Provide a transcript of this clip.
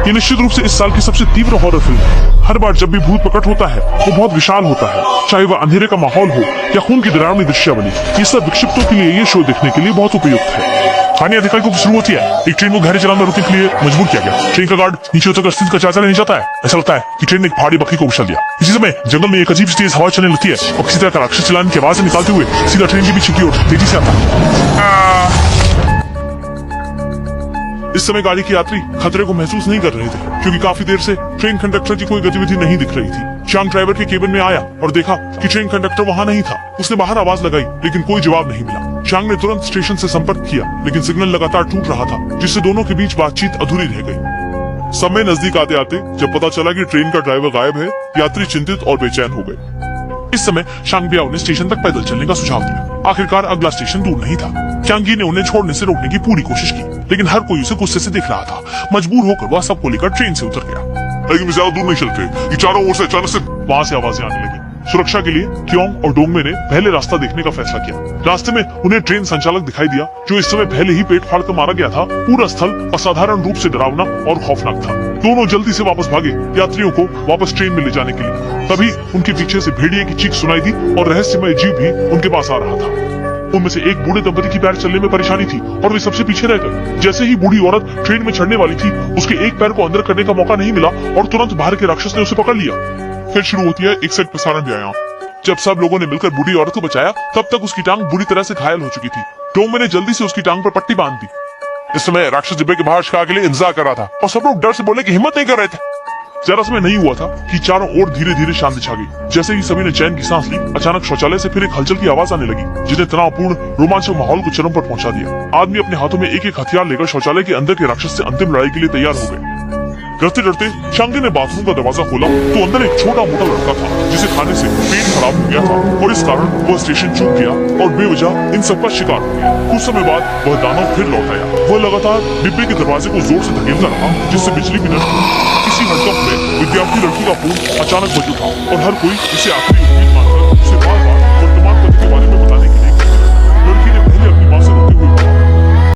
ये निश्चित रूप से इस साल की सबसे तीव्र हॉरर फिल्म है। हर बार जब भी भूत प्रकट होता है वो बहुत विशाल होता है, चाहे वह अंधेरे का माहौल हो या खून की डरावनी दृश्यावली। ये सब विक्षिप्तों के लिए ये शो देखने के लिए बहुत उपयुक्त है। कहानी अधिकारी को शुरू होती है, एक ट्रेन को गहरे जलाल में रुकने के लिए मजबूर किया गया। ट्रेन का गार्ड नीचे उतरकर स्थिति का जायजा लेने जाता है। ऐसा लगता है कि ट्रेन ने एक पहाड़ी बकरी को उछल दिया। इसी समय जंगल में एक अजीब तेज हवा चलने लगती है और किसी तरह का राक्षस चिल्लाने की आवाज निकालते हुए सीधा ट्रेन के पीछे की ओर तेजी से आता है। इस समय गाड़ी के यात्री खतरे को महसूस नहीं कर रहे थे, क्योंकि काफी देर से ट्रेन कंडक्टर की कोई गतिविधि नहीं दिख रही थी। चांग ड्राइवर के केबिन में आया और देखा कि ट्रेन कंडक्टर वहाँ नहीं था। उसने बाहर आवाज लगाई, लेकिन कोई जवाब नहीं मिला। चांग ने तुरंत स्टेशन से संपर्क किया, लेकिन सिग्नल लगातार टूट रहा था, जिससे दोनों के बीच बातचीत अधूरी रह गई। समय नजदीक आते आते जब पता चला कि ट्रेन का ड्राइवर गायब है, यात्री चिंतित और बेचैन हो गए। इस समय शांग बियाओ ने स्टेशन तक पैदल चलने का सुझाव दिया। आखिरकार अगला स्टेशन दूर नहीं था। चांगी ने उन्हें छोड़ने से रोकने की पूरी कोशिश की, लेकिन हर कोई उसे गुस्से से देख रहा था। मजबूर होकर वह सबको लेकर ट्रेन से उतर गया। लेकिन ज्यादा दूर नहीं चलते, ये चारों ओर से अचानक से वहां से आवाजें आने लगी। सुरक्षा के लिए क्योंग और डोंगमे ने पहले रास्ता देखने का फैसला किया। रास्ते में उन्हें ट्रेन संचालक दिखाई दिया, जो इस समय पहले ही पेट फाड़ कर मारा गया था। पूरा स्थल असाधारण रूप से डरावना और खौफनाक था। दोनों जल्दी से वापस भागे, यात्रियों को वापस ट्रेन में ले जाने के लिए। तभी उनके पीछे से भेड़िए की चीख सुनाई दी और रहस्यमय जीव भी उनके पास आ रहा था। उनमें से एक बूढ़े दंपति की पैर चलने में परेशानी थी और वे सबसे पीछे रह गए। जैसे ही बूढ़ी औरत ट्रेन में चढ़ने वाली थी, उसके एक पैर को अंदर करने का मौका नहीं मिला और तुरंत बाहर के राक्षस ने उसे पकड़ लिया। फिर शुरू होती है एक सेट प्रसारण व्यायाम। जब सब लोगों ने मिलकर बूढ़ी औरत को बचाया, तब तक उसकी टांग बुरी तरह से घायल हो चुकी थी। डोंगमे ने जल्दी से उसकी टांग पर पट्टी बांध दी। इस समय राक्षस डिब्बे के बाहर शिकार के लिए इंतजार कर रहा था और सब लोग डर से बोलने की हिम्मत नहीं कर रहे थे। जरा समय नहीं हुआ था कि चारों ओर धीरे धीरे शांति छा गई। जैसे ही सभी ने चैन की सांस ली, अचानक शौचालय से फिर एक हलचल की आवाज आने लगी, जिसने तनावपूर्ण रोमांचक माहौल को चरम पर पहुंचा दिया। आदमी अपने हाथों में एक एक हथियार लेकर शौचालय के अंदर के राक्षस से अंतिम लड़ाई के लिए तैयार हो गए। डरते डरते चांगी ने बाथरूम का दरवाजा खोला तो अंदर एक छोटा मोटा लड़का था, जिसे खाने से पेट खराब हो गया था और इस कारण वह स्टेशन चूक गया और बेवजह इन सबका शिकार हो गया। कुछ समय बाद वह दानव फिर लौट आया। वह लगातार डिब्बे के दरवाजे को जोर से धकेलता रहा, जिससे बिजली भी नष्ट हुई। इसी हड़कंप में विद्यार्थी लड़की का फोन अचानक बज उठा और हर कोई इसे आखिरी उम्मीद मानकर उसे